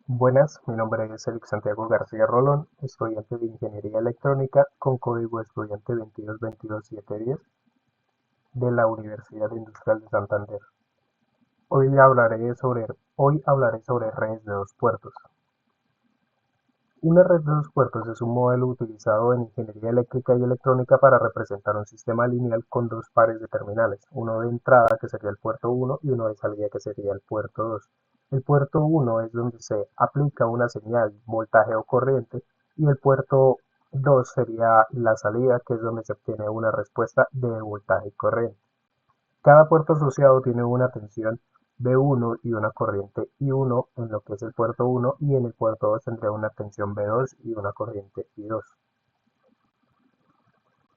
Buenas, mi nombre es Eric Santiago García Rolón, estudiante de Ingeniería Electrónica con código estudiante 2222710 de la Universidad Industrial de Santander. Hoy hablaré sobre redes de dos puertos. Una red de dos puertos es un modelo utilizado en ingeniería eléctrica y electrónica para representar un sistema lineal con dos pares de terminales, uno de entrada que sería el puerto 1 y uno de salida que sería el puerto 2. El puerto 1 es donde se aplica una señal, voltaje o corriente, y el puerto 2 sería la salida, que es donde se obtiene una respuesta de voltaje y corriente. Cada puerto asociado tiene una tensión V1 y una corriente I1 en lo que es el puerto 1, y en el puerto 2 tendría una tensión V2 y una corriente I2.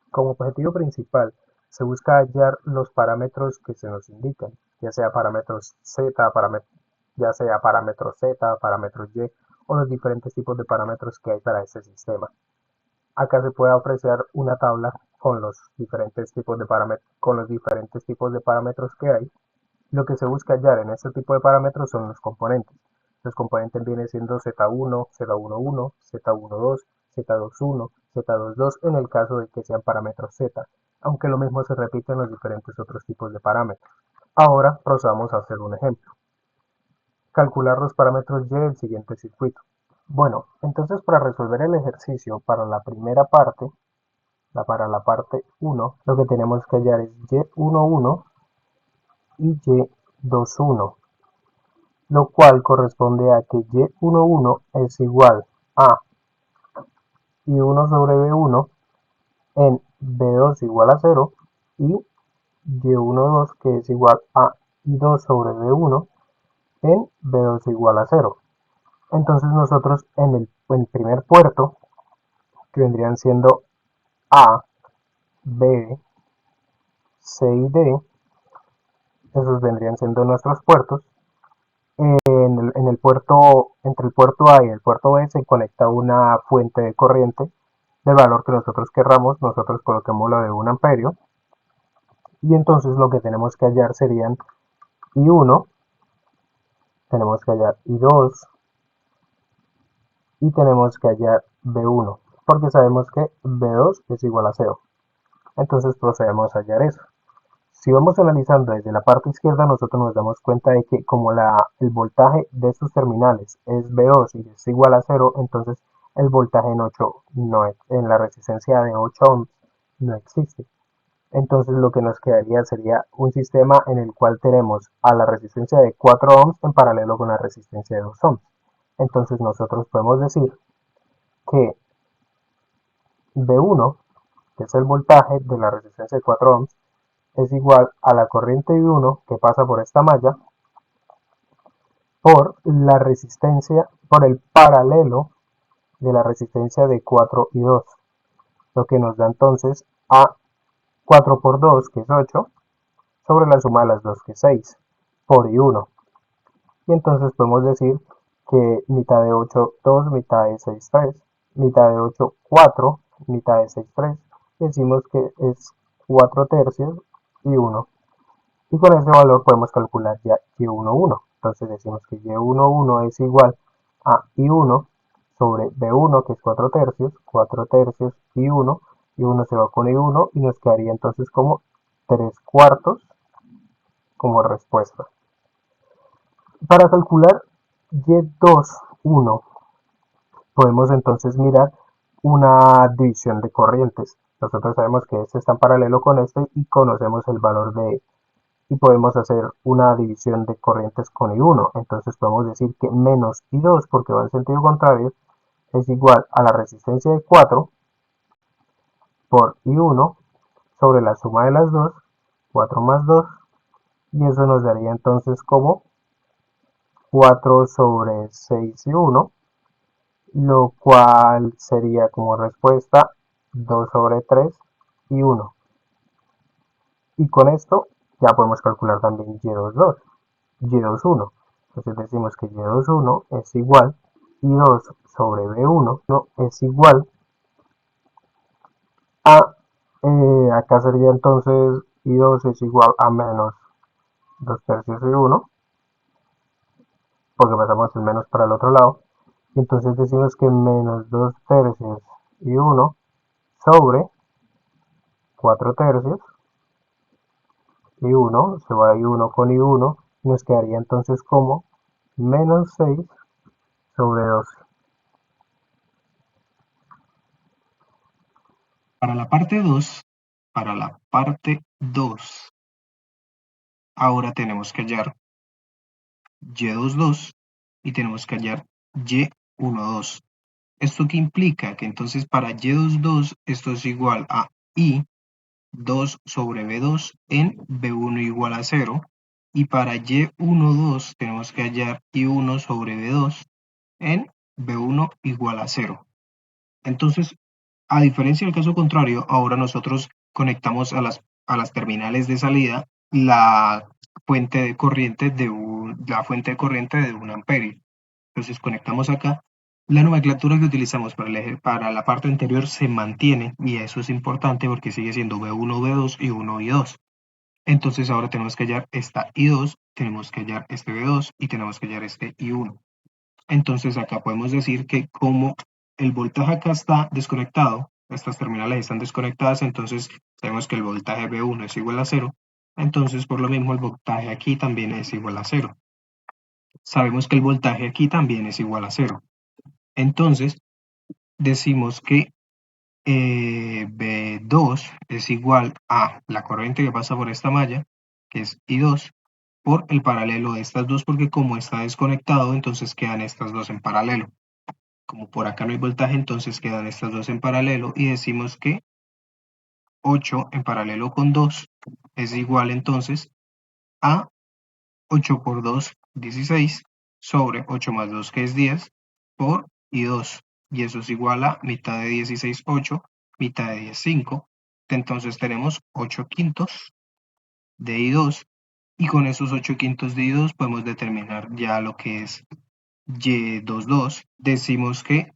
Como objetivo principal, se busca hallar los parámetros que se nos indican, ya sea parámetros Z, parámetros Y o los diferentes tipos de parámetros que hay para este sistema. Acá se puede ofrecer una tabla con los diferentes tipos de parámetros que hay. Lo que se busca hallar en este tipo de parámetros son los componentes. Los componentes vienen siendo Z1, Z11, Z12, Z21, Z22 en el caso de que sean parámetros Z, aunque lo mismo se repite en los diferentes otros tipos de parámetros. Ahora procedamos a hacer un ejemplo. Calcular los parámetros Y del siguiente circuito. Bueno, entonces para resolver el ejercicio para la primera parte, para la parte 1, lo que tenemos que hallar es Y11 y Y21, lo cual corresponde a que Y11 es igual a I1 sobre B1 en B2 igual a 0 y Y12 que es igual a I2 sobre B1 en B2 igual a 0. Entonces nosotros en el primer puerto, que vendrían siendo A, B, C y D, esos vendrían siendo nuestros puertos. Entre el puerto A y el puerto B se conecta una fuente de corriente del valor que nosotros querramos. Nosotros coloquemos lo de 1 amperio, y entonces lo que tenemos que hallar serían I1, tenemos que hallar I2 y tenemos que hallar B1, porque sabemos que B2 es igual a 0. Entonces procedemos a hallar eso. Si vamos analizando desde la parte izquierda, nosotros nos damos cuenta de que como el voltaje de estos terminales es V2 y es igual a 0, entonces el voltaje en la resistencia de 8 ohms no existe. Entonces lo que nos quedaría sería un sistema en el cual tenemos a la resistencia de 4 ohms en paralelo con la resistencia de 2 ohms. Entonces nosotros podemos decir que V1, que es el voltaje de la resistencia de 4 ohms, es igual a la corriente I1 que pasa por esta malla por el paralelo de la resistencia de 4 y 2, lo que nos da entonces a 4 por 2, que es 8, sobre la suma de las dos, que es 6, por I1. Y entonces podemos decir que mitad de 8, 2, mitad de 6, 3, mitad de 8, 4, mitad de 6, 3. Y decimos que es 4 tercios y 1. Y con ese valor podemos calcular ya Y11. Entonces decimos que Y11 es igual a I1 sobre B1, que es 4 tercios I1, I1 se va con I1 y nos quedaría entonces como 3 cuartos como respuesta. Para calcular Y21 podemos entonces mirar una división de corrientes. Nosotros sabemos que este está en paralelo con este y conocemos el valor de, y podemos hacer una división de corrientes con I1. Entonces podemos decir que menos I2, porque va en sentido contrario, es igual a la resistencia de 4 por I1 sobre la suma de las dos, 4 más 2, y eso nos daría entonces como 4 sobre 6 y 1, lo cual sería como respuesta 2 sobre 3 y 1. Y con esto ya podemos calcular también Y22, Y21. Entonces decimos que Y21 es igual, I2 sobre B1 no es igual a, acá sería entonces I2 es igual a menos 2 tercios y 1, porque pasamos el menos para el otro lado. Y entonces decimos que menos 2 tercios y 1 sobre 4 tercios y 1, se va y 1 con y 1, nos quedaría entonces como menos 6 sobre 12. Para la parte 2, para la parte 2, ahora tenemos que hallar y22 y tenemos que hallar y12. ¿Esto qué implica? Que entonces para y22 esto es igual a i2 sobre b2 en b1 igual a 0. Y para y12 tenemos que hallar i1 sobre b2 en b1 igual a 0. Entonces, a diferencia del caso contrario, ahora nosotros conectamos a las terminales de salida la fuente de corriente de 1 amperio. Entonces conectamos acá. La nomenclatura que utilizamos para la parte anterior se mantiene y eso es importante porque sigue siendo B1, B2 y 1 y 2. Entonces ahora tenemos que hallar esta I2, tenemos que hallar este B2 y tenemos que hallar este I1. Entonces acá podemos decir que como el voltaje acá está desconectado, estas terminales están desconectadas, entonces sabemos que el voltaje B1 es igual a 0, entonces por lo mismo el voltaje aquí también es igual a 0. Sabemos que el voltaje aquí también es igual a 0. Entonces decimos que B2 es igual a la corriente que pasa por esta malla, que es I2, por el paralelo de estas dos, porque como está desconectado, entonces quedan estas dos en paralelo. Como por acá no hay voltaje, entonces quedan estas dos en paralelo y decimos que 8 en paralelo con 2 es igual entonces a 8 por 2, 16, sobre 8 más 2 que es 10, por I2. Y eso es igual a mitad de 16, 8, mitad de 10, 5. Entonces tenemos 8 quintos de I2. Y con esos 8 quintos de I2 podemos determinar ya lo que es Y22. Decimos que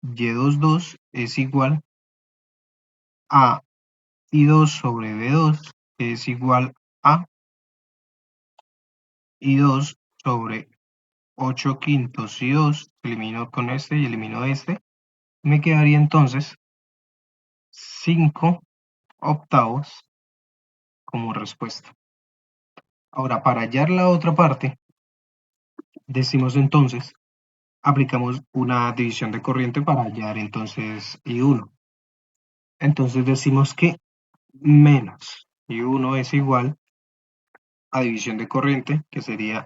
Y22 es igual a I2 sobre B2, que es igual a I2 sobre 8 quintos y 2, elimino con este y elimino este, me quedaría entonces 5 octavos como respuesta. Ahora, para hallar la otra parte, decimos entonces, aplicamos una división de corriente para hallar entonces I1. Entonces decimos que menos I1 es igual a división de corriente, que sería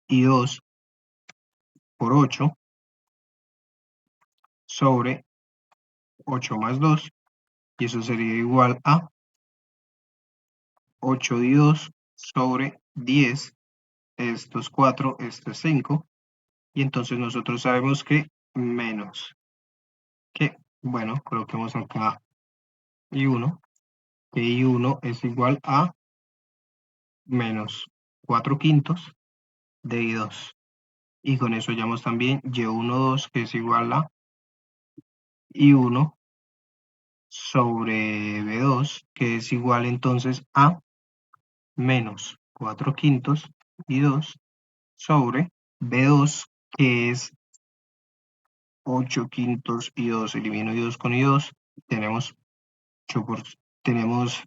I2 por 8 sobre 8 más 2, y eso sería igual a 8 de 2 sobre 10, esto es 4, esto es 5, y entonces nosotros sabemos que menos, que, bueno, coloquemos acá I1, que I1 es igual a menos 4 quintos de I2. Y con eso hallamos también Y12, que es igual a I1 sobre B2, que es igual entonces a menos 4 quintos I2 sobre B2, que es 8 quintos y 2, elimino y 2 con y 2, tenemos, 8 por, tenemos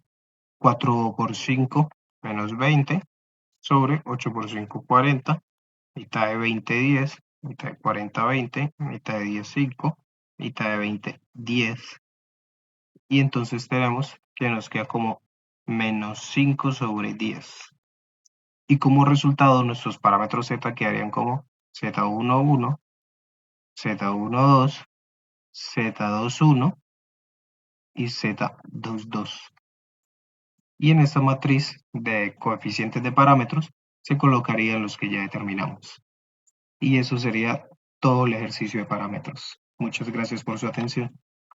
4 por 5 menos 20 sobre 8 por 5, 40, mitad de 20, 10, mitad de 40, 20, mitad de 10, 5, mitad de 20, 10, y entonces tenemos que nos queda como menos 5 sobre 10. Y como resultado nuestros parámetros z quedarían como z11, z12, z21 y z22. Y en esta matriz de coeficientes de parámetros se colocarían los que ya determinamos. Y eso sería todo el ejercicio de parámetros. Muchas gracias por su atención.